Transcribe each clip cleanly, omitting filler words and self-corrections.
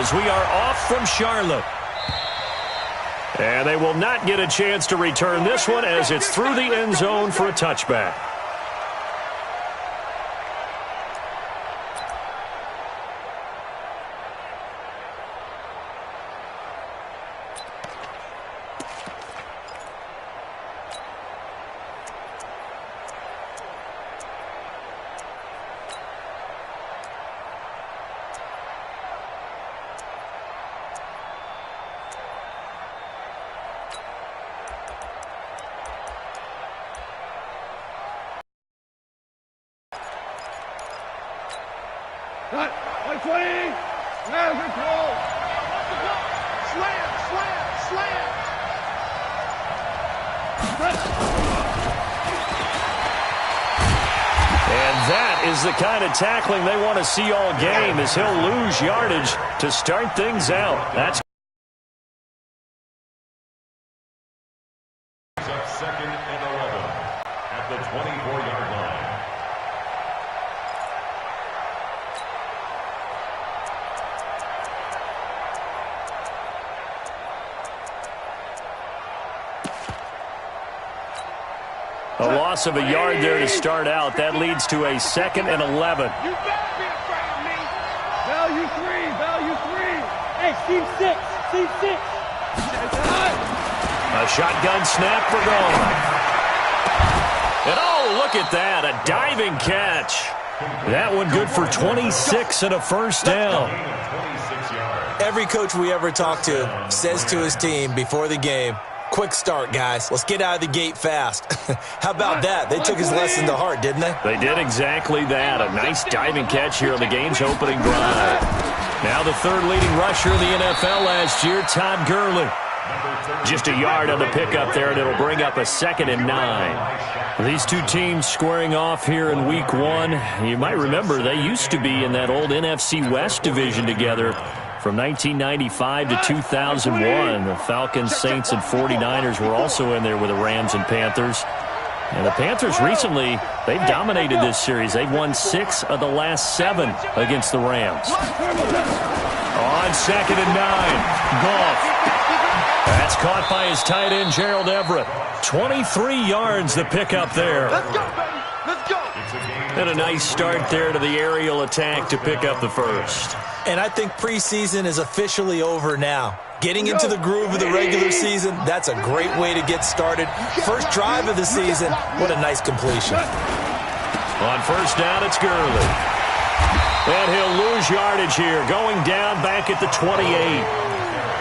as we are off from Charlotte. And they will not get a chance to return this one as it's through the end zone for a touchback. The kind of tackling they want to see all game as he'll lose yardage to start things out. That's second and 11 at the 24-yard line. a loss of a yard there to start out. That leads to a second and 11. You better be afraid of me. Value three. Hey, team six. A shotgun snap for goal. And oh, look at that, a diving catch. That one good for 26 and a first down. Every coach we ever talk to says to his team before the game, quick start, guys. Let's get out of the gate fast. How about that? They took his lesson to heart, didn't they? They did exactly that. A nice diving catch here on the game's opening drive. Now the third leading rusher in the NFL last year, Todd Gurley. Just a yard on the pickup there, and it'll bring up a second and 9. These two teams squaring off here in week 1. You might remember they used to be in that old NFC West division together from 1995 to 2001. The Falcons, Saints, and 49ers were also in there with the Rams and Panthers. And the Panthers recently, they've dominated this series. They've won 6 of the last 7 against the Rams. On second and 9, Goff. That's caught by his tight end, Gerald Everett. 23 yards the pickup there. Let's go, baby. Let's go. And a nice start there to the aerial attack to pick up the first. And I think preseason is officially over now. Getting into the groove of the regular season, that's a great way to get started. First drive of the season, what a nice completion. On first down, it's Gurley. And he'll lose yardage here, going down back at the 28.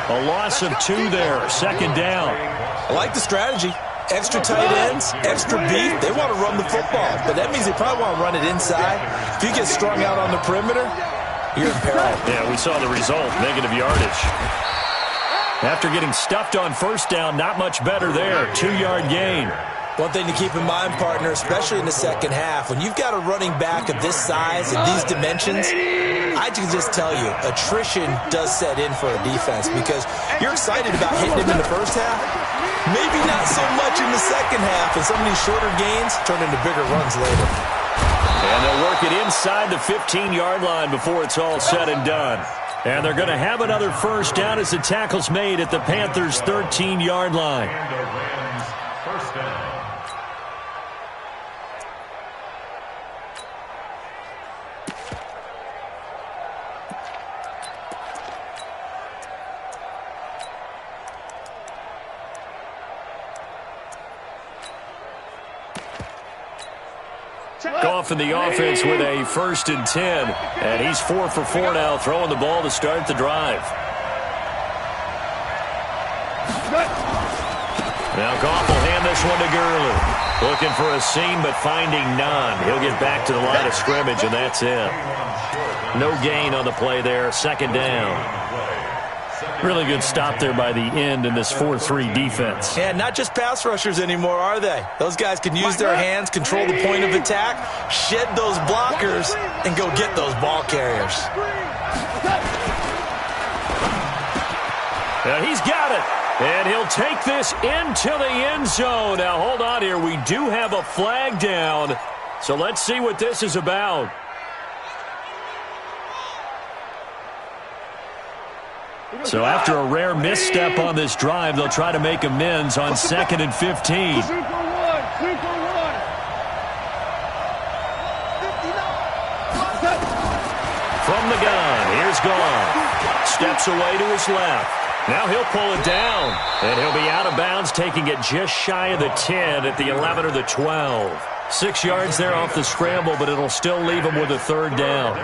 A loss of 2 there, second down. I like the strategy. Extra tight ends, extra beef. They want to run the football, but that means they probably want to run it inside. If you get strung out on the perimeter, you're in peril. Yeah, we saw the result, negative yardage. After getting stuffed on first down, not much better there. 2-yard gain. One thing to keep in mind, partner, especially in the second half, when you've got a running back of this size and these dimensions, I can just tell you, attrition does set in for a defense because you're excited about hitting him in the first half. Maybe not so much in the second half, and some of these shorter gains turn into bigger runs later. And they'll work it inside the 15-yard line before it's all said and done. And they're going to have another first down as the tackle's made at the Panthers' 13-yard line. And the Rams, first down. Goff in the offense with a 1st and 10. And he's 4 for 4 now, throwing the ball to start the drive. Now Goff will hand this one to Gurley. Looking for a seam, but finding none. He'll get back to the line of scrimmage, and that's it. No gain on the play there. Second down. Really good stop there by the end in this 4-3 defense. Yeah, not just pass rushers anymore, are they? Those guys can use their hands, control the point of attack, shed those blockers, and go get those ball carriers. Now he's got it, and he'll take this into the end zone. Now hold on here. We do have a flag down, so let's see what this is about. So after a rare misstep on this drive, they'll try to make amends on 2nd and 15. 2 for 1. 2 for 1. From the gun, here's Gone. Steps away to his left. Now he'll pull it down, and he'll be out of bounds, taking it just shy of the 10 at the 11 or the 12. 6 yards there off the scramble, but it'll still leave him with a 3rd down.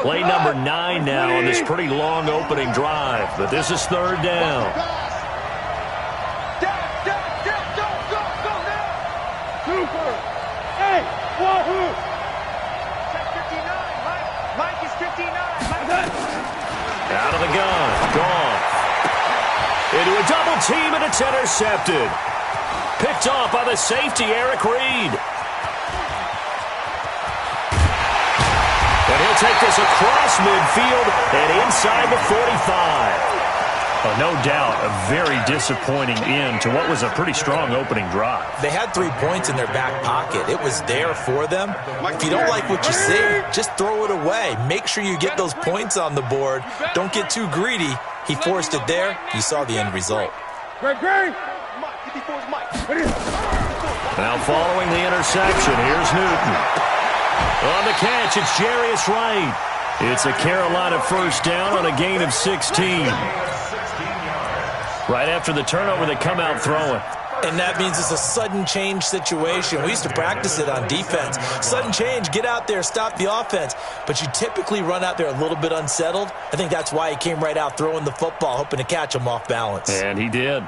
Play number 9 now on this pretty long opening drive, but this is 3rd down. Super. Hey, Wahoo. Mike is 59. Out of the gun, Gone. Into a double team, and it's intercepted. Picked off by the safety, Eric Reed. And he'll take this across midfield and inside the 45. Oh, no doubt, a very disappointing end to what was a pretty strong opening drive. They had 3 points in their back pocket. It was there for them. If you don't like what you see, just throw it away. Make sure you get those points on the board. Don't get too greedy. He forced it there. You saw the end result. Great. Now following the interception, here's Newton. On the catch, it's Jarius Wright. It's a Carolina 1st down on a gain of 16. Right after the turnover, they come out throwing. And that means it's a sudden change situation. We used to practice it on defense. Sudden change, get out there, stop the offense. But you typically run out there a little bit unsettled. I think that's why he came right out throwing the football, hoping to catch him off balance. And he did.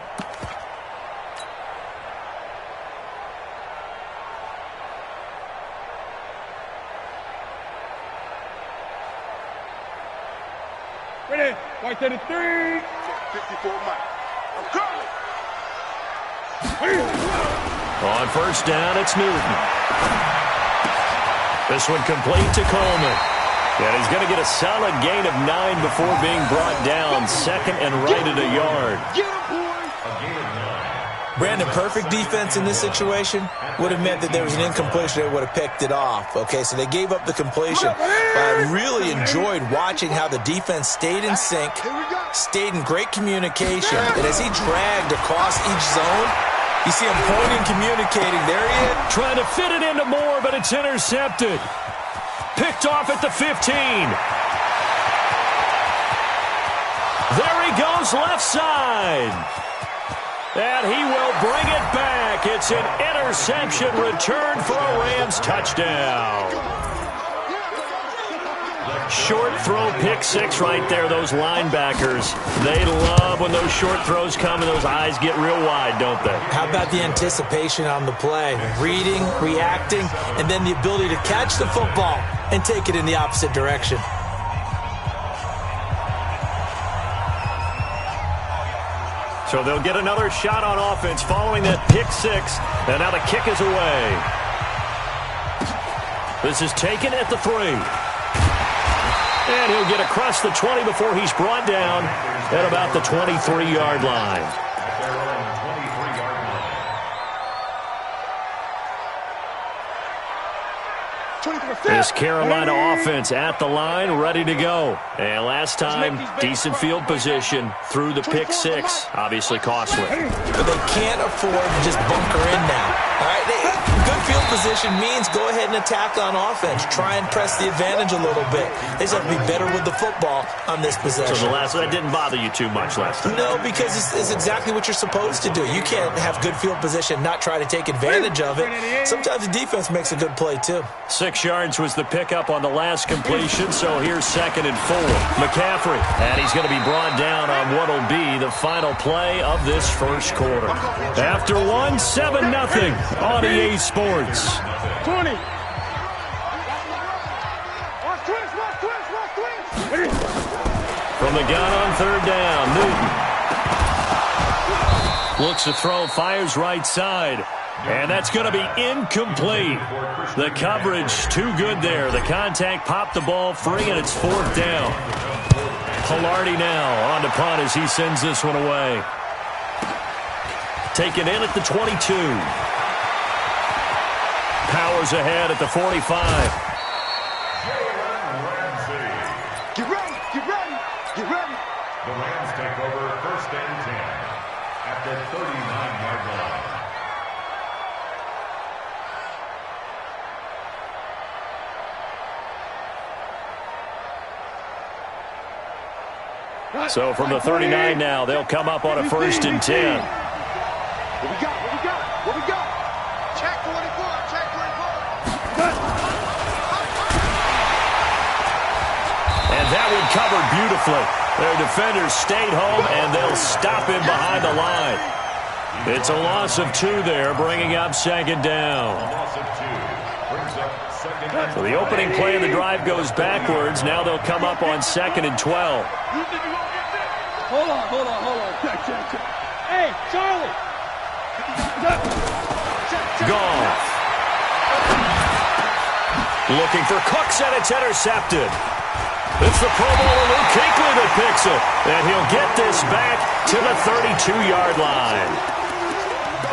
Ready. White to the 3. 54 Mike. I'm coming. On 1st down, it's Newton. This one complete to Coleman. And he's going to get a solid gain of 9 before being brought down. 2nd and right at a yard. Brandon, perfect defense in this situation would have meant that there was an incompletion. They would have picked it off. Okay, so they gave up the completion. But I really enjoyed watching how the defense stayed in sync, stayed in great communication. And as he dragged across each zone, you see him pointing, communicating. There he is. Trying to fit it into Moore, but it's intercepted. Picked off at the 15. There he goes, left side. And he will bring it back. It's an interception return for a Rams touchdown. Short throw, pick 6 right there, those linebackers. They love when those short throws come and those eyes get real wide, don't they? How about the anticipation on the play? Reading, reacting, and then the ability to catch the football and take it in the opposite direction. So they'll get another shot on offense following that pick 6. And now the kick is away. This is taken at the 3. And he'll get across the 20 before he's brought down at about the 23-yard line. This Carolina offense at the line, ready to go. And last time, decent field position through the pick 6. Obviously costly. But they can't afford to just bunker in now. All right, good field position means go ahead and attack on offense. Try and press the advantage a little bit. They just have to be better with the football on this possession. So that didn't bother you too much last time? No, because it's exactly what you're supposed to do. You can't have good field position, not try to take advantage of it. Sometimes the defense makes a good play, too. 6 yards was the pickup on the last completion, so here's 2nd and 4. McCaffrey, and he's going to be brought down on what will be the final play of this first quarter. After 1, 7-0 on EA Sports. 20. From the gun on 3rd down, Newton. Looks to throw, fires right side. And that's going to be incomplete. The coverage too good there. The contact popped the ball free, and it's 4th down. Pilardi now on to punt as he sends this one away. Taken in at the 22. Power goes ahead at the 45. Get ready, get ready, get ready. The Rams take over 1st and 10 at the 39-yard line. So from the 39 now, they'll come up on a 1st and 10. What we got, what we got, what we got? Check 44, check 44. And that one covered beautifully. Their defenders stayed home, and they'll stop him behind the line. It's a loss of 2 there, bringing up 2nd down. A loss of 2 brings up 2nd and 12. So the opening play of the drive goes backwards. Now they'll come up on 2nd and 12. Hold on. Check. Hey, Charlie. Goff. Looking for Cooks, and it's intercepted. It's the Pro Bowler Luke Kuechly that picks it. And he'll get this back to the 32-yard line.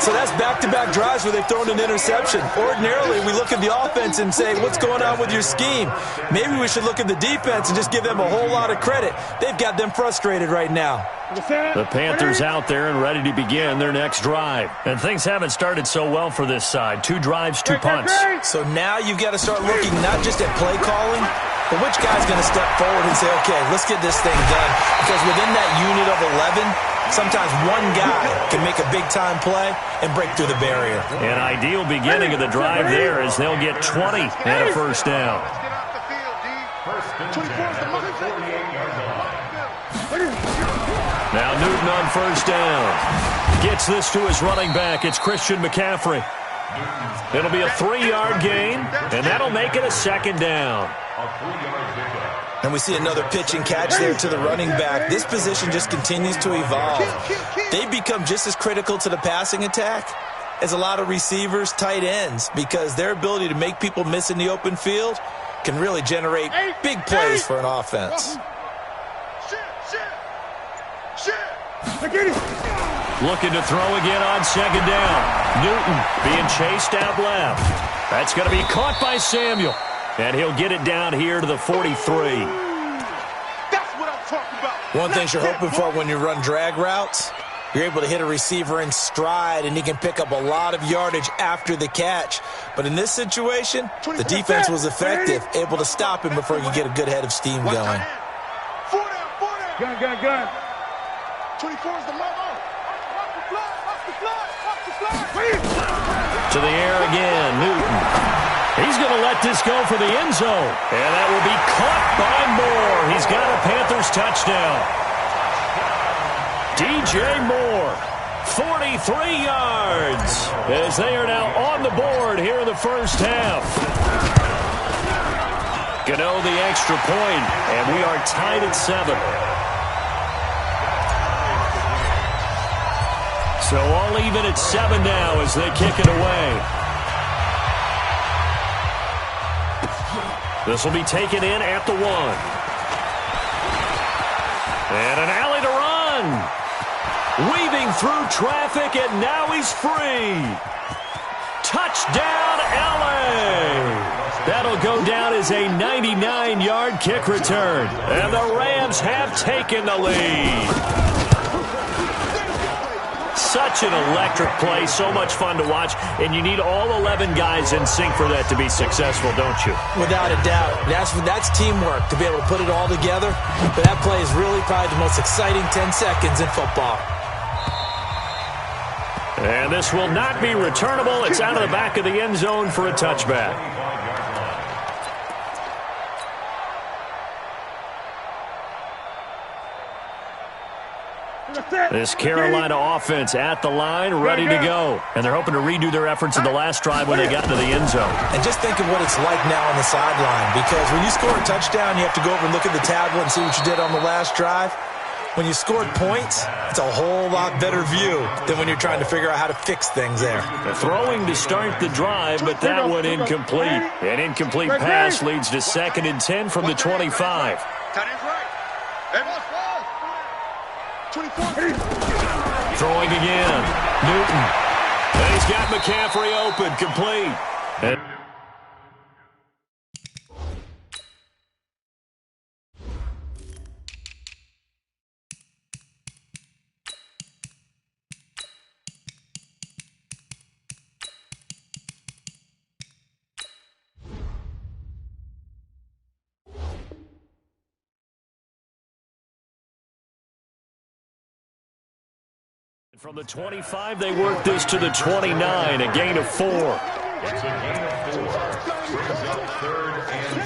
So that's back-to-back drives where they've thrown an interception. Ordinarily, we look at the offense and say, what's going on with your scheme? Maybe we should look at the defense and just give them a whole lot of credit. They've got them frustrated right now. The Panthers out there and ready to begin their next drive. And things haven't started so well for this side. 2 drives, 2 punts. So now you've got to start looking not just at play calling, but which guy's going to step forward and say, okay, let's get this thing done. Because within that unit of 11, sometimes one guy can make a big-time play and break through the barrier. An ideal beginning of the drive there as they'll get 20 and a 1st down. Let's get off the field, D. 1st and 10 at the 48-yard line. Now Newton on 1st down. Gets this to his running back. It's Christian McCaffrey. It'll be a 3-yard gain, and that'll make it a 2nd down. A 3-yard pickup. And we see another pitch and catch there to the running back. This position just continues to evolve. They become just as critical to the passing attack as a lot of receivers, tight ends, because their ability to make people miss in the open field can really generate big plays for an offense. Looking to throw again on 2nd down. Newton being chased out left. That's going to be caught by Samuel. And he'll get it down here to the 43. That's what I'm talking about. One thing you're hoping for when you run drag routes, you're able to hit a receiver in stride, and he can pick up a lot of yardage after the catch. But in this situation, the defense was effective, able to stop him before he could get a good head of steam going. 4 down. Gun. 24 is the logo. Off the fly. To the air again, Newton. He's going to let this go for the end zone. And that will be caught by Moore. He's got a Panthers touchdown. DJ Moore, 43 yards, as they are now on the board here in the 1st half. Gano the extra point, and we are tied at 7. So all even at 7 now as they kick it away. This will be taken in at the 1. And an alley to run. Weaving through traffic, and now he's free. Touchdown, LA. That'll go down as a 99-yard kick return. And the Rams have taken the lead. Such an electric play, so much fun to watch, and you need all 11 guys in sync for that to be successful, don't you? Without a doubt. That's teamwork to be able to put it all together. But that play is really probably the most exciting 10 seconds in football. And this will not be returnable. It's out of the back of the end zone for a touchback. This Carolina offense at the line, ready to go. And they're hoping to redo their efforts in the last drive when they got to the end zone. And just think of what it's like now on the sideline, because when you score a touchdown, you have to go over and look at the tablet and see what you did on the last drive. When you scored points, it's a whole lot better view than when you're trying to figure out how to fix things there. Throwing to start the drive, but that one incomplete. An incomplete pass leads to 2nd and 10 from the 25. Tight end's right. Hey, boss. 24. Throwing again. Newton. And he's got McCaffrey open, complete. From the 25, they work this to the 29, a gain of 4. It's a gain of 4. Brings up 3rd and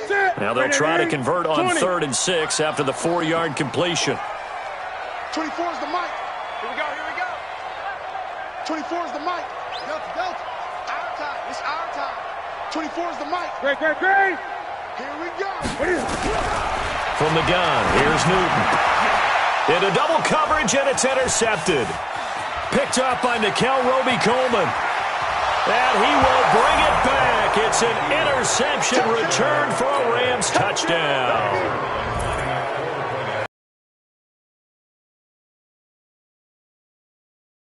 6. Now they'll try to convert on 3rd and 6 after the 4-yard completion. 24 is the mic. Here we go, here we go. 24 is the mic. Delta. Our time. It's our time. 24 is the mic. Great. Here we go. From the gun, here's Newton. Into double coverage, and it's intercepted. Picked up by Nikel Roby-Coleman. And he will bring it back. It's an interception return for a Rams touchdown.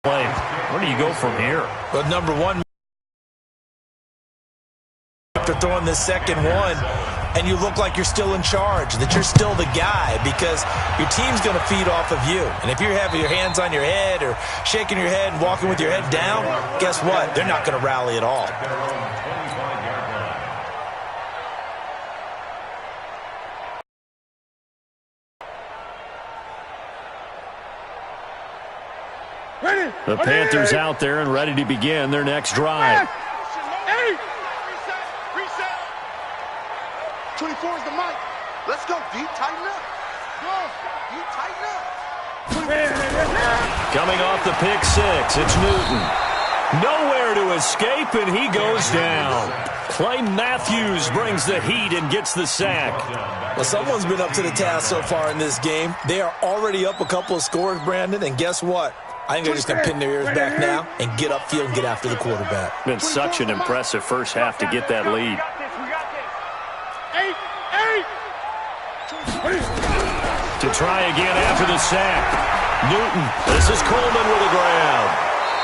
Where do you go from here? But number one, after throwing this second one, and you look like you're still in charge, that you're still the guy, because your team's going to feed off of you. And if you're having your hands on your head or shaking your head and walking with your head down, guess what? They're not going to rally at all. The Panthers out there and ready to begin their next drive. 24 is the mic. Let's go. Deep, tighten up. Deep, tighten up. Coming off the pick 6, it's Newton. Nowhere to escape, and he goes down. Clay Matthews brings the heat and gets the sack. Well, someone's been up to the task so far in this game. They are already up a couple of scores, Brandon, and guess what? I think they're just going to pin their ears back now and get upfield and get after the quarterback. Been such an impressive first half to get that lead. To try again after the sack. Newton, this is Coleman with the grab.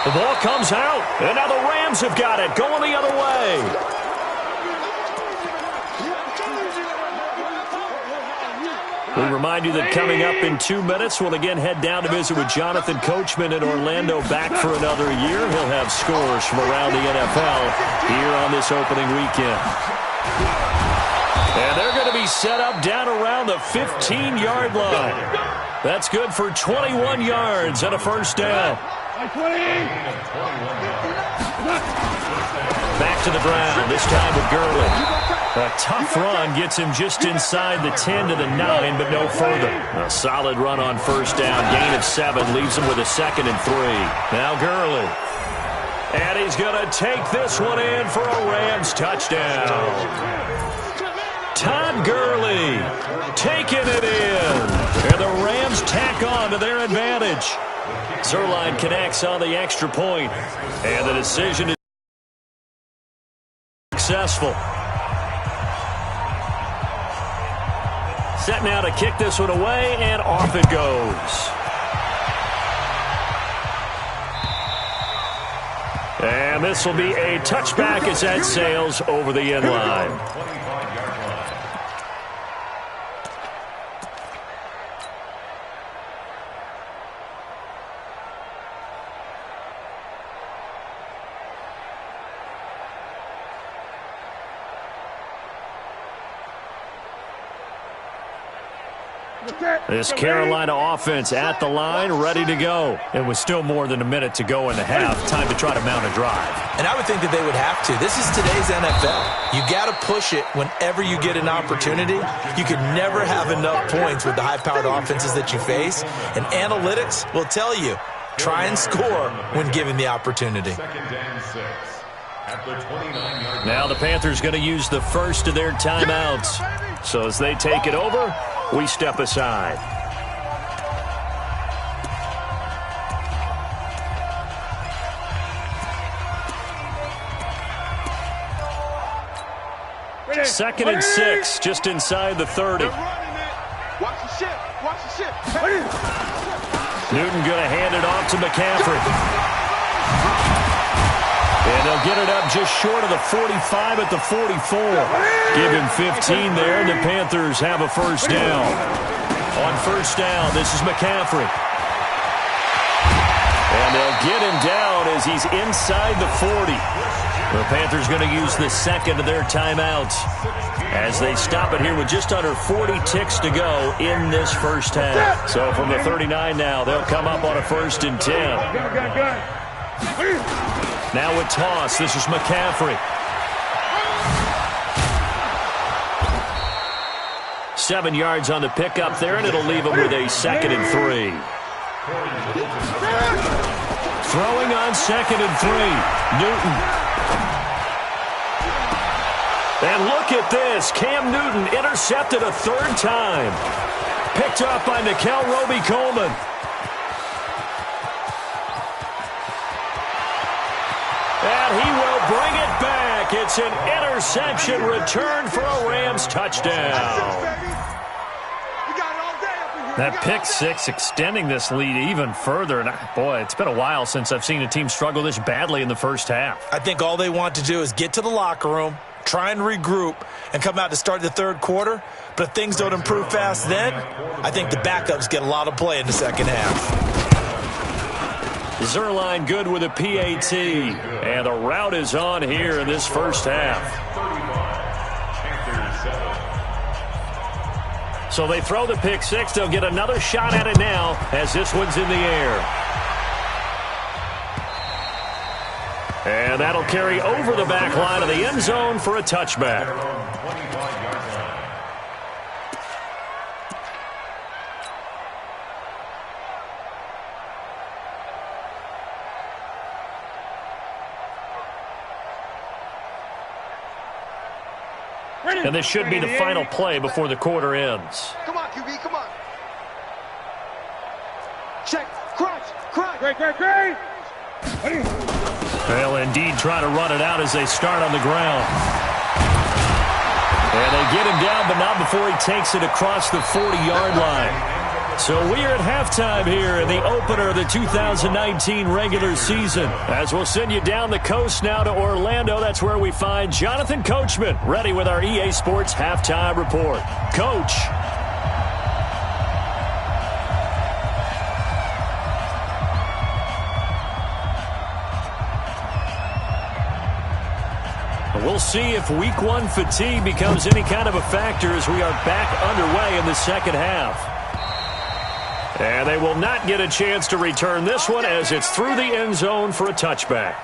The ball comes out, and now the Rams have got it, going the other way. We remind you that coming up in 2 minutes, we'll again head down to visit with Jonathan Coachman in Orlando, back for another year. He'll have scores from around the NFL here on this opening weekend. And they're going to be set up down around the 15-yard line. That's good for 21 yards and a first down. Back to the ground, this time with Gurley. A tough run gets him just inside the 10 to the 9, but no further. A solid run on first down. Gain of 7 leaves him with a 2nd and 3. Now Gurley. And he's going to take this one in for a Rams touchdown. Todd Gurley taking it in. And the Rams tack on to their advantage. Zerline connects on the extra point. And the decision is successful. Set now to kick this one away, and off it goes. And this will be a touchback as that sails over the end line. This Carolina offense at the line, ready to go. It was still more than a minute to go in the half. Time to try to mount a drive. And I would think that they would have to. This is today's NFL. You got to push it whenever you get an opportunity. You can never have enough points with the high-powered offenses that you face. And analytics will tell you, try and score when given the opportunity. 2nd and 6. At the 29-yard line. Now the Panthers going to use the first of their timeouts. So as they take it over, we step aside. Second and 6, just inside the 30. Watch the ship. Watch the ship. Newton going to hand it off to McCaffrey. And they'll get it up just short of the 45 at the 44. Give him 15 there, and the Panthers have a first down. On first down, this is McCaffrey. And they'll get him down as he's inside the 40. The Panthers going to use the second of their timeouts as they stop it here with just under 40 ticks to go in this first half. So from the 39 now, they'll come up on a 1st and 10. Now with toss, this is McCaffrey. 7 yards on the pickup there, and it'll leave him with a 2nd and 3. Throwing on 2nd and 3. Newton. And look at this. Cam Newton intercepted a 3rd time. Picked up by Nickel Roby-Coleman. And he will bring it back. It's an interception return for a Rams touchdown. That pick six extending this lead even further. And boy, it's been a while since I've seen a team struggle this badly in the first half. I think all they want to do is get to the locker room, try and regroup, and come out to start the third quarter. But if things don't improve fast then, I think the backups get a lot of play in the second half. Zerline good with a PAT. And the route is on here in this first half. So they throw the pick six. They'll get another shot at it now as this one's in the air. And that'll carry over the back line of the end zone for a touchback. And this should be the final play before the quarter ends. Come on, QB, come on. Check, crunch. Great. They'll indeed try to run it out as they start on the ground. And they get him down, but not before he takes it across the 40-yard line. So we're at halftime here in the opener of the 2019 regular season. As we'll send you down the coast now to Orlando, that's where we find Jonathan Coachman, ready with our EA Sports halftime report. Coach. We'll see if week one fatigue becomes any kind of a factor as we are back underway in the second half. And they will not get a chance to return this one as it's through the end zone for a touchback.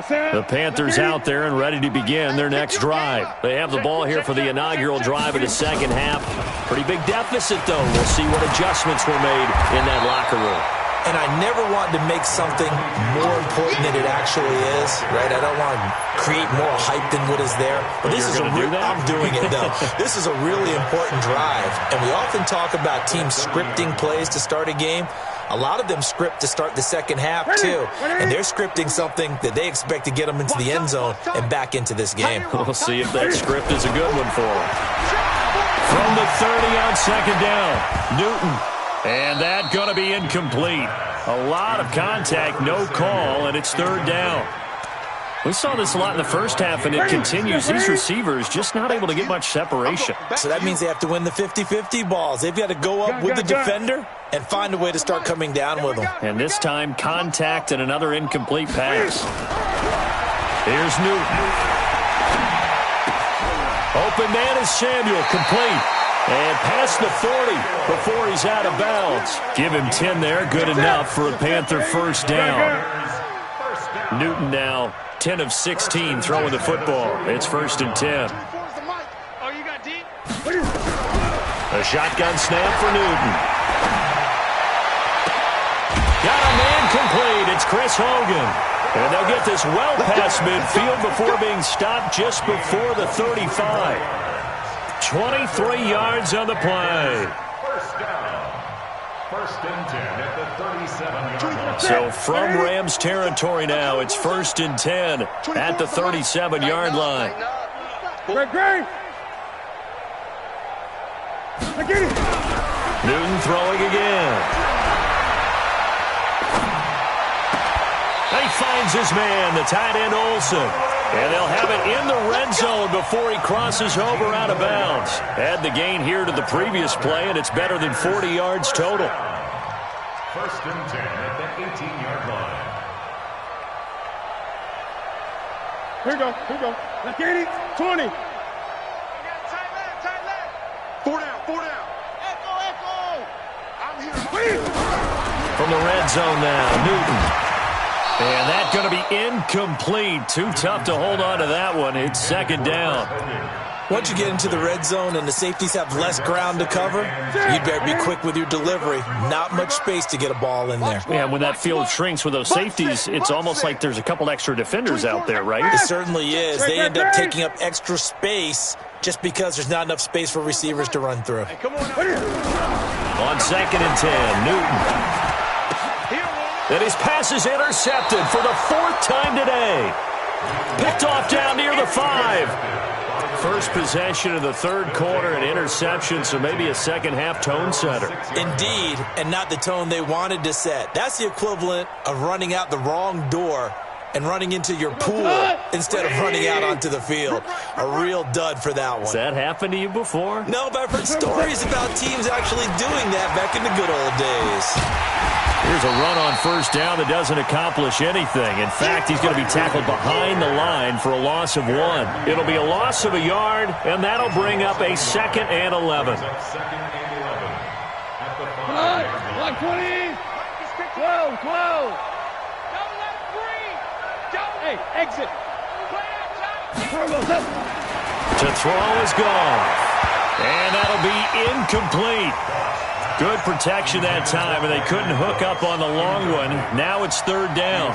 The Panthers out there and ready to begin their next drive. They have the ball here for the inaugural drive of the second half. Pretty big deficit, though. We'll see what adjustments were made in that locker room. And I never want to make something more important than it actually is, right? I don't want to create more hype than what is there. But this is I'm doing it, though. This is a really important drive. And we often talk about teams scripting plays to start a game. A lot of them script to start the second half, too. And they're scripting something that they expect to get them into the end zone and back into this game. We'll see if that script is a good one for them. From the 30 on second down, Newton. And that going to be incomplete. A lot of contact, no call, and it's third down. We saw this a lot in the first half, and it continues. These receivers just not able to get much separation. So that means they have to win the 50-50 balls. They've got to go up with the defender and find a way to start coming down with them. And this time, contact and another incomplete pass. Here's Newton. Open man is Samuel, complete. And past the 40 before he's out of bounds. Give him 10 there, good enough for a Panther first down. Newton now 10 of 16 throwing the football. It's 1st and 10. Oh, you got deep? A shotgun snap for Newton. Got a man complete. It's Chris Hogan. And they'll get this well past midfield before being stopped just before the 35. 23 yards on the play. First down. 1st and 10 at the 37-yard line. So from Rams territory now, it's 1st and 10 at the 37-yard line. Great. Newton throwing again. They he finds his man, the tight end Olsen. And they'll have it in the red zone before he crosses over out of bounds. Add the gain here to the previous play, and it's better than 40 yards total. 1st and 10 at the 18-yard line. Here we go. Here we go. Let's get it. 20. Tight left. 4 down, 4 down. Echo. I'm here. From the red zone now, Newton. And that's going to be incomplete. Too tough to hold on to that one. It's 2nd down. Once you get into the red zone and the safeties have less ground to cover, you'd better be quick with your delivery. Not much space to get a ball in there. Yeah, when that field shrinks with those safeties, it's almost like there's a couple extra defenders out there, right? It certainly is. They end up taking up extra space just because there's not enough space for receivers to run through. On 2nd and 10, Newton. And his pass is intercepted for the 4th time today. Picked off down near the 5. First possession of the 3rd quarter, an interception, so maybe a second-half tone setter. Indeed, and not the tone they wanted to set. That's the equivalent of running out the wrong door and running into your pool instead of running out onto the field. A real dud for that one. Has that happened to you before? No, but I've heard stories about teams actually doing that back in the good old days. Here's a run on 1st down that doesn't accomplish anything. In fact, he's going to be tackled behind the line for a loss of 1. It'll be a loss of a yard, and that'll bring up a 2nd and 11. 2nd and 11 at the 5. 20. 12. Don't let it breathe. Hey, exit. To throw is gone. And that'll be incomplete. Good protection that time, and they couldn't hook up on the long one. Now it's 3rd down.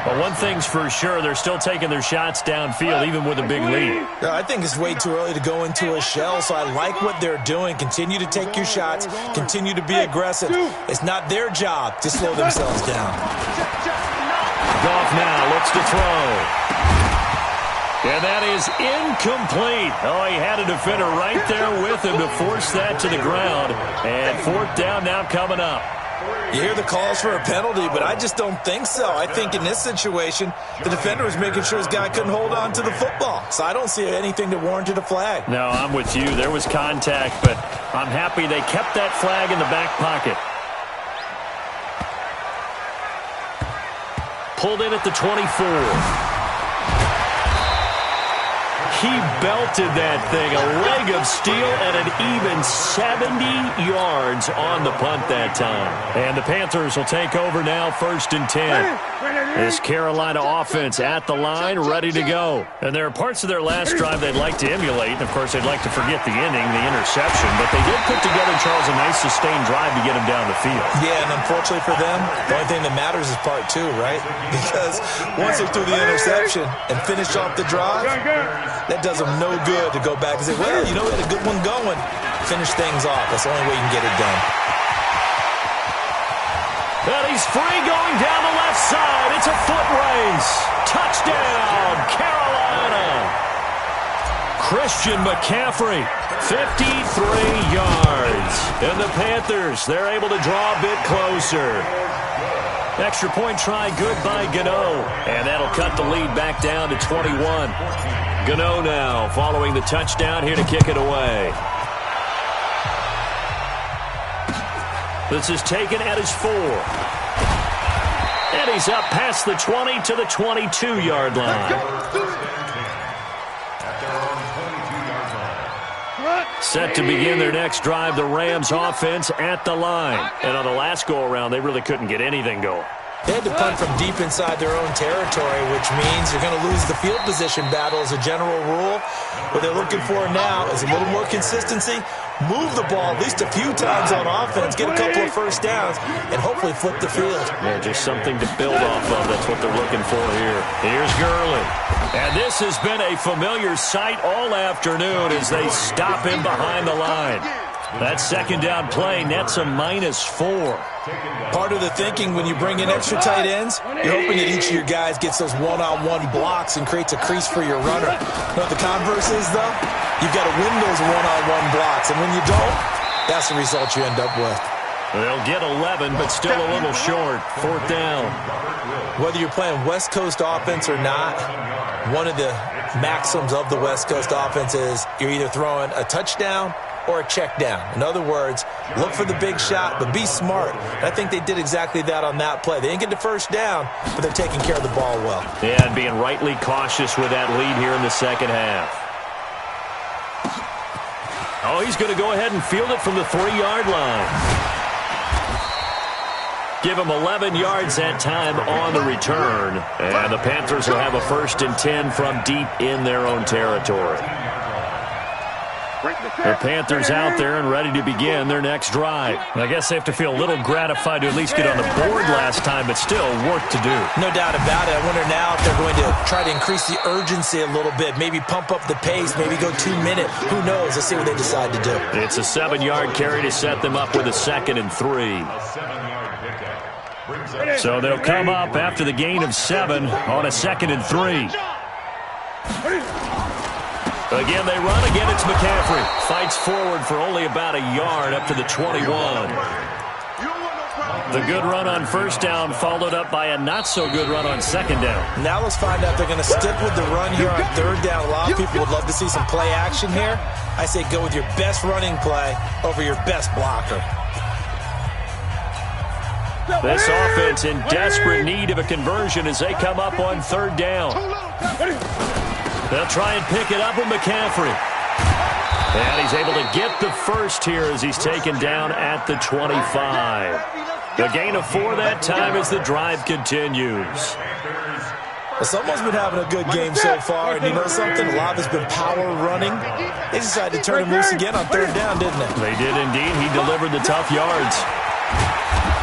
But one thing's for sure, they're still taking their shots downfield, even with a big lead. I think it's way too early to go into a shell, so I like what they're doing. Continue to take your shots. Continue to be aggressive. It's not their job to slow themselves down. Goff now looks to throw. And that is incomplete. Oh, he had a defender right there with him to force that to the ground. And 4th down now coming up. You hear the calls for a penalty, but I just don't think so. I think in this situation, the defender was making sure his guy couldn't hold on to the football. So I don't see anything that warranted a flag. No, I'm with you. There was contact, but I'm happy they kept that flag in the back pocket. Pulled in at the 24. He belted that thing, a leg of steel, and an even 70 yards on the punt that time. And the Panthers will take over now, 1st and 10. This Carolina offense at the line, ready to go. And there are parts of their last drive they'd like to emulate. And, of course, they'd like to forget the ending, the interception. But they did put together, Charles, a nice sustained drive to get him down the field. Yeah, and unfortunately for them, the only thing that matters is part 2, right? Because once they threw the interception and finished off the drive, that does them no good to go back and say, well, you know, we had a good one going. Finish things off. That's the only way you can get it done. And he's free going down the left side. It's a foot race. Touchdown, Carolina. Christian McCaffrey, 53 yards. And the Panthers, they're able to draw a bit closer. Extra point try good by Gano. And that'll cut the lead back down to 21. Gano now following the touchdown here to kick it away. This is taken at his 4. And he's up past the 20 to the 22-yard line. Set to begin their next drive, the Rams offense at the line. And on the last go-around, they really couldn't get anything going. They had to punt from deep inside their own territory, which means you're going to lose the field position battle as a general rule. What they're looking for now is a little more consistency, move the ball at least a few times on offense, get a couple of 1st downs, and hopefully flip the field. Yeah, just something to build off of. That's what they're looking for here. Here's Gurley. And this has been a familiar sight all afternoon as they stop him behind the line. That 2nd down play nets a -4. Part of the thinking when you bring in extra tight ends, you're hoping that each of your guys gets those one-on-one blocks and creates a crease for your runner. You know what the converse is, though? You've got to win those one-on-one blocks, and when you don't, that's the result you end up with. They'll get 11, but still a little short. 4th down. Whether you're playing West Coast offense or not, one of the maxims of the West Coast offense is you're either throwing a touchdown or a check down. In other words, look for the big shot, but be smart. And I think they did exactly that on that play. They didn't get the first down, but they're taking care of the ball well. Yeah, and being rightly cautious with that lead here in the second half. Oh, he's going to go ahead and field it from the 3-yard line. Give him 11 yards that time on the return. And the Panthers will have a 1st and 10 from deep in their own territory. The Panthers out there and ready to begin their next drive. I guess they have to feel a little gratified to at least get on the board last time, but still work to do. No doubt about it. I wonder now if they're going to try to increase the urgency a little bit, maybe pump up the pace, maybe go 2 minute. Who knows? Let's see what they decide to do. It's a 7-yard carry to set them up with a 2nd and 3. So they'll come up after the gain of 7 on a 2nd and 3. Again, they run. Again, it's McCaffrey. Fights forward for only about a yard up to the 21. The good run on 1st down followed up by a not-so-good run on 2nd down. Now let's find out if they're going to stick with the run here on 3rd down. A lot of people would love to see some play action here. I say go with your best running play over your best blocker. This offense in desperate need of a conversion as they come up on 3rd down. They'll try and pick it up with McCaffrey. And he's able to get the first here as he's taken down at the 25. The gain of 4 that time as the drive continues. Well, someone's been having a good game so far, and you know something? A lot of it's been power running. They decided to turn him loose again on 3rd down, didn't they? They did indeed. He delivered the tough yards.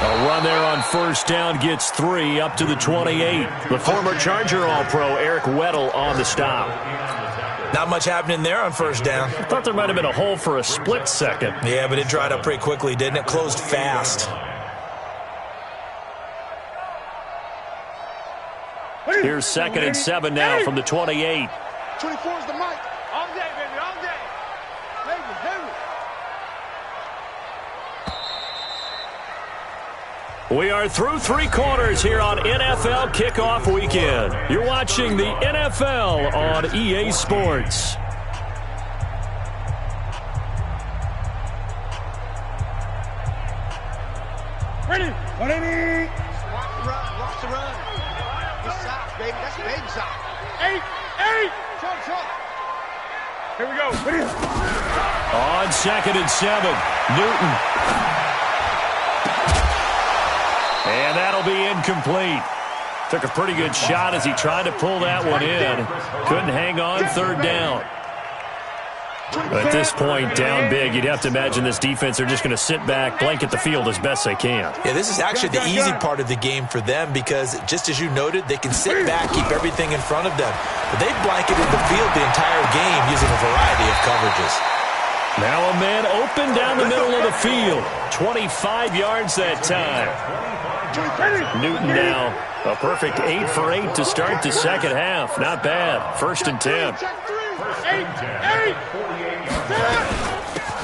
A run there on 1st down gets 3 up to the 28. The former Charger All-Pro Eric Weddle on the stop. Not much happening there on 1st down. I thought there might have been a hole for a split second. Yeah, but it dried up pretty quickly, didn't it? Closed fast. Here's 2nd and 7 now from the 28. 24 is the mic. All day, baby, all day. Heavy. We are through 3 quarters here on NFL Kickoff Weekend. You're watching the NFL on EA Sports. Ready. Watch the run. It's socks, baby. That's baby socks. 8. Short. Here we go. Ready. On 2nd and 7, Newton. And that'll be incomplete. Took a pretty good shot as he tried to pull that one in. Couldn't hang on 3rd down. At this point, down big, you'd have to imagine this defense are just going to sit back, blanket the field as best they can. Yeah, this is actually the easy part of the game for them because, just as you noted, they can sit back, keep everything in front of them. But they've blanketed the field the entire game using a variety of coverages. Now a man open down the middle of the field. 25 yards that time. Newton now a perfect 8 for 8 to start the second half. Not bad. 1st and 10.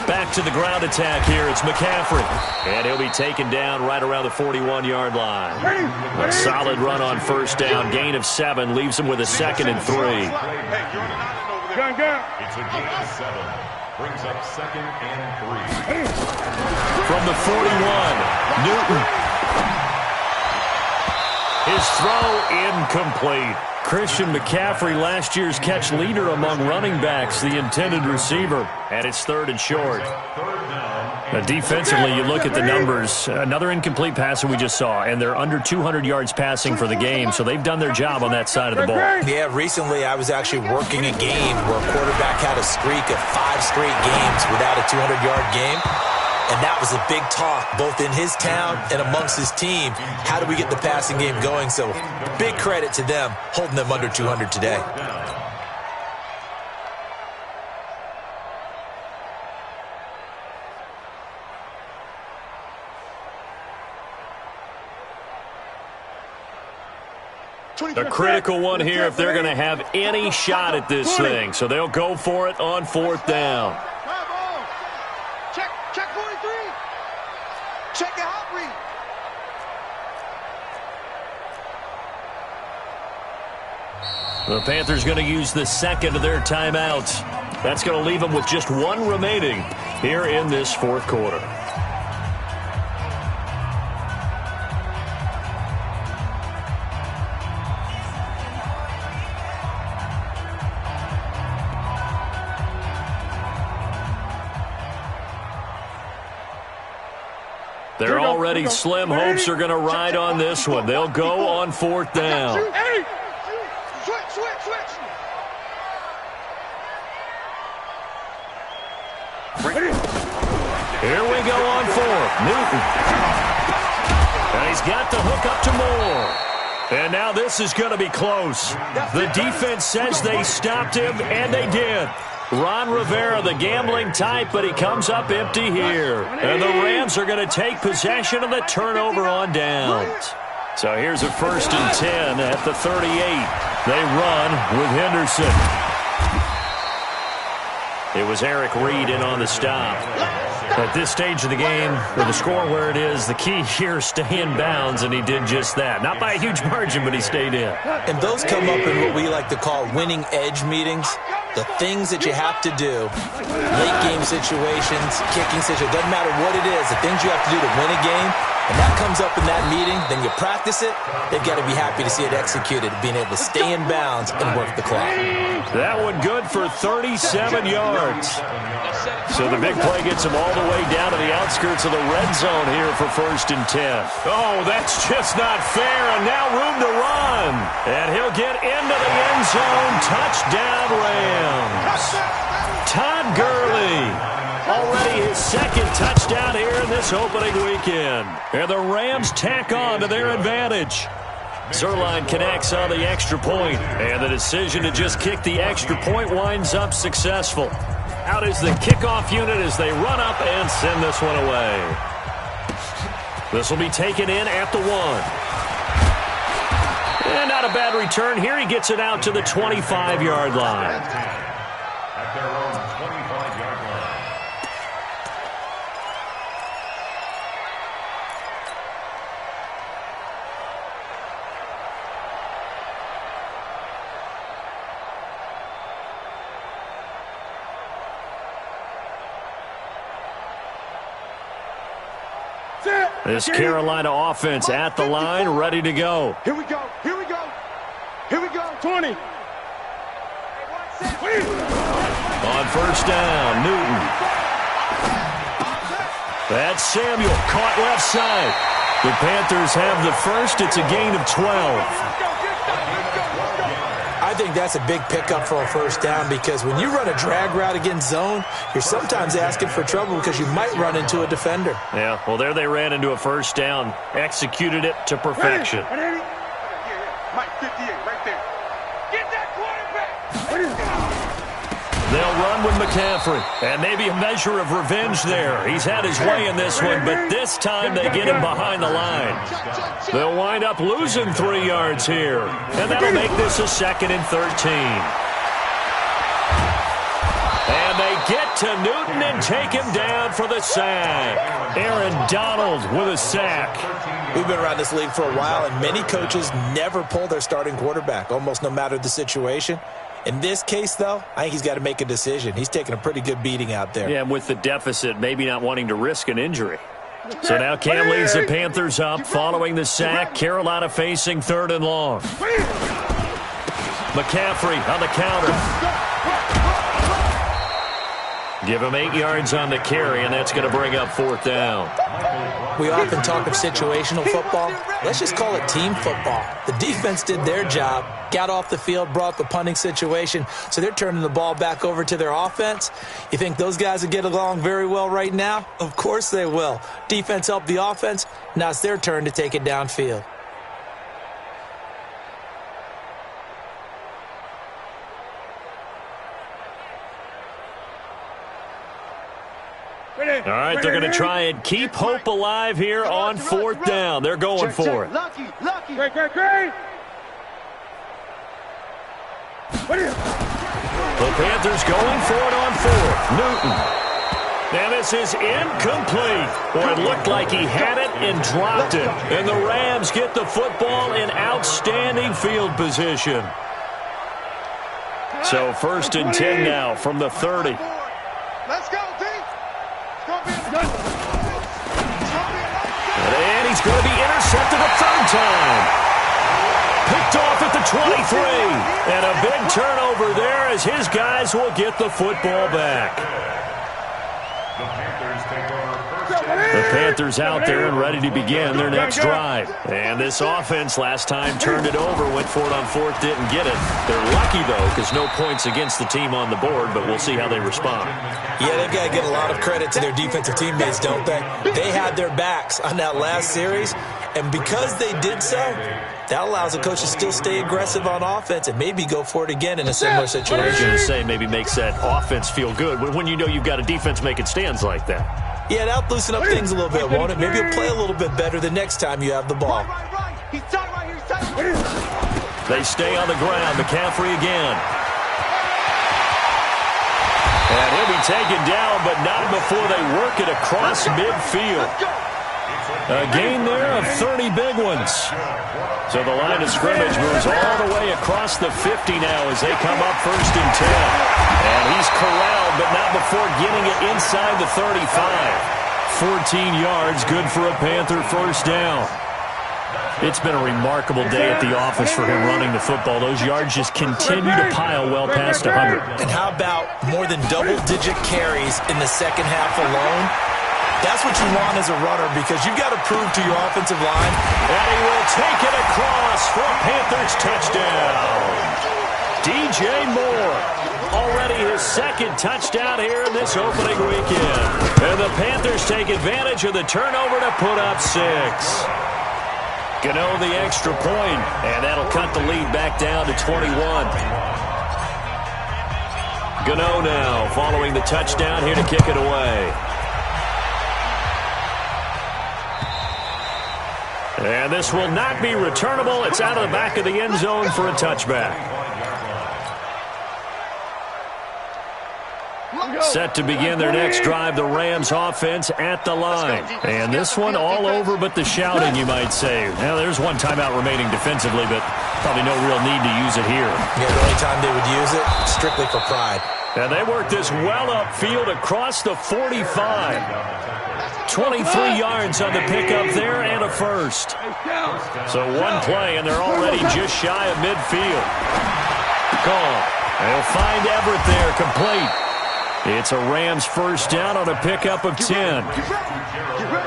Back to the ground attack here. It's McCaffrey. And he'll be taken down right around the 41-yard line. A solid run on 1st down. Gain of 7 leaves him with a 2nd and 3. Gun. It's a gain of 7. Brings up 2nd and 3. From the 41, Newton. His throw incomplete. Christian McCaffrey, last year's catch leader among running backs, the intended receiver. And it's 3rd and short. Defensively, you look at the numbers. Another incomplete pass that we just saw, and they're under 200 yards passing for the game, so they've done their job on that side of the ball. Yeah, recently I was actually working a game where a quarterback had a streak of 5 straight games without a 200-yard game. And that was a big talk, both in his town and amongst his team. How do we get the passing game going? So big credit to them, holding them under 200 today. A critical one here if they're going to have any shot at this thing. So they'll go for it on 4th down. Check 43. Check The Panthers going to use the second of their timeouts. That's going to leave them with just one remaining here in this fourth quarter. They're already slim hopes are going to ride on this one. They'll go on fourth down. Here we go on fourth. Newton. And he's got the hook up to Moore. And now this is going to be close. The defense says they stopped him, and they did. Ron Rivera, the gambling type, but he comes up empty here. And the Rams are going to take possession of the turnover on downs. So here's a 1st and 10 at the 38. They run with Henderson. It was Eric Reed in on the stop. At this stage of the game, with the score where it is, the key here, stay in bounds, and he did just that. Not by a huge margin, but he stayed in. And those come up in what we like to call winning edge meetings. The things that you have to do, late game situations, kicking situations, doesn't matter what it is, the things you have to do to win a game, and that comes up in that meeting, then you practice it, they've got to be happy to see it executed, being able to stay in bounds and work the clock. That one good for 37 yards. So the big play gets him all the way down to the outskirts of the red zone here for 1st and 10. Oh, that's just not fair, and now room to run. And he'll get into the end zone. Touchdown, Rams. Todd Gurley. Already his second touchdown here in this opening weekend. And the Rams tack on to their advantage. Zerline connects on the extra point, and the decision to just kick the extra point winds up successful. Out is the kickoff unit as they run up and send this one away. This will be taken in at the 1. And not a bad return here. He gets it out to the 25-yard line. At their own 25-yard line. This Carolina offense at the line, ready to go. Here we go. Here we go. Here we go. 20. On 1st down, Newton. That's Samuel, caught left side. The Panthers have the first. It's a gain of 12. I think that's a big pickup for a 1st down because when you run a drag route against zone, you're sometimes asking for trouble because you might run into a defender. Yeah, well, there they ran into a 1st down, executed it to perfection. Mike, 58, right there. Get that quarterback. They'll run with McCaffrey, and maybe a measure of revenge there. He's had his way in this one, but this time they get him behind the line. They'll wind up losing 3 yards here, and that'll make this a 2nd and 13. And they get to Newton and take him down for the sack. Aaron Donald with a sack. We've been around this league for a while, and many coaches never pull their starting quarterback, almost no matter the situation. In this case, though, I think he's got to make a decision. He's taking a pretty good beating out there. Yeah, and with the deficit, maybe not wanting to risk an injury. So now Cam leads the Panthers up following the sack. Carolina facing 3rd and long. McCaffrey on the counter. Give him 8 yards on the carry, and that's going to bring up 4th down. We often talk of situational football. Let's just call it team football. The defense did their job, got off the field, brought the punting situation, so they're turning the ball back over to their offense. You think those guys will get along very well right now? Of course they will. Defense helped the offense. Now it's their turn to take it downfield. All right, they're going to try and keep hope alive here on 4th down. They're going for it. Lucky. Great. The Panthers going for it on 4th. Newton. And this is incomplete. Boy, it looked like he had it and dropped it. And the Rams get the football in outstanding field position. So 1st and 10 now from the 30. Let's go, D. And he's going to be intercepted a 3rd time. Picked off at the 23. And a big turnover there as his guys will get the football back. The Panthers out there and ready to begin their next drive. And this offense last time turned it over, went for it on 4th, didn't get it. They're lucky, though, because no points against the team on the board, but we'll see how they respond. Yeah, they've got to give a lot of credit to their defensive teammates, don't they? They had their backs on that last series, and because they did so, that allows the coach to still stay aggressive on offense and maybe go for it again in a similar situation. I was going to say maybe makes that offense feel good when you know you've got a defense making stands like that. Yeah, that'll loosen up things a little bit, won't it? Maybe you'll play a little bit better the next time you have the ball. He's tight right here. He's tight. They stay on the ground. McCaffrey again. And he'll be taken down, but not before they work it across midfield. A gain there of 30 big ones. So the line of scrimmage moves all the way across the 50 now as they come up 1st and 10. And he's corralled, but not before getting it inside the 35. 14 yards, good for a Panther 1st down. It's been a remarkable day at the office for him running the football. Those yards just continue to pile well past 100. And how about more than double-digit carries in the second half alone? That's what you want as a runner because you've got to prove to your offensive line. And he will take it across for a Panthers touchdown. DJ Moore, already his 2nd touchdown here in this opening weekend. And the Panthers take advantage of the turnover to put up 6. Gano the extra point, and that'll cut the lead back down to 21. Gano now following the touchdown here to kick it away. And this will not be returnable. It's out of the back of the end zone for a touchback. Set to begin their next drive, the Rams offense at the line. And this one all over but the shouting, you might say. Now, there's one timeout remaining defensively, but probably no real need to use it here. Yeah, the only time they would use it, strictly for pride. And they work this well upfield across the 45. 23 yards on the pickup there and a 1st. So one play, and they're already just shy of midfield. Gone. They'll find Everett there, complete. It's a Rams 1st down on a pickup of 10.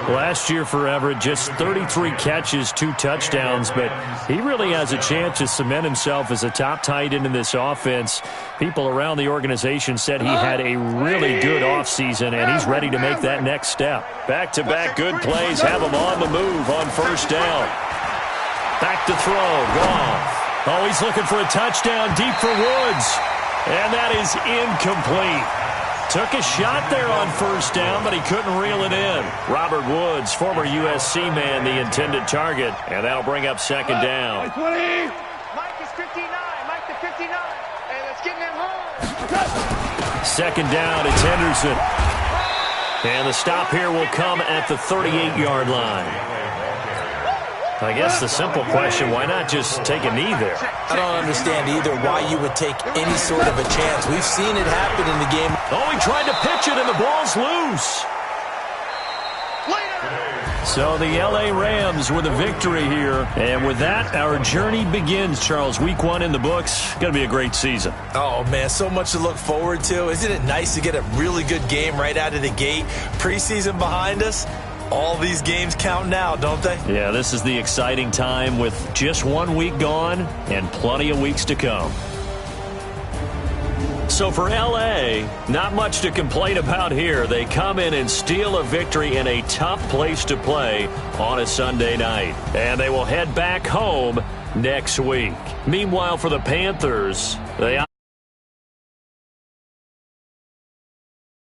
Last year for Everett, just 33 catches, 2 touchdowns, but he really has a chance to cement himself as a top tight end in this offense. People around the organization said he had a really good offseason, and he's ready to make that next step. Back-to-back good plays have him on the move on 1st down. Back to throw, Goff. Oh, he's looking for a touchdown deep for Woods, and that is incomplete. Took a shot there on 1st down, but he couldn't reel it in. Robert Woods, former USC man, the intended target, and that'll bring up 2nd down. Mike is 59. Mike to 59. Hey, let's get him home. 2nd down, it's Henderson. And the stop here will come at the 38-yard line. I guess the simple question, why not just take a knee there? I don't understand either why you would take any sort of a chance. We've seen it happen in the game. Oh, he tried to pitch it, and the ball's loose. So the L.A. Rams with a victory here. And with that, our journey begins, Charles. Week 1 in the books. Going to be a great season. Oh, man, so much to look forward to. Isn't it nice to get a really good game right out of the gate? Preseason behind us. All these games count now, don't they? Yeah, this is the exciting time with just 1 week gone and plenty of weeks to come. So for L.A., not much to complain about here. They come in and steal a victory in a tough place to play on a Sunday night. And they will head back home next week. Meanwhile, for the Panthers, they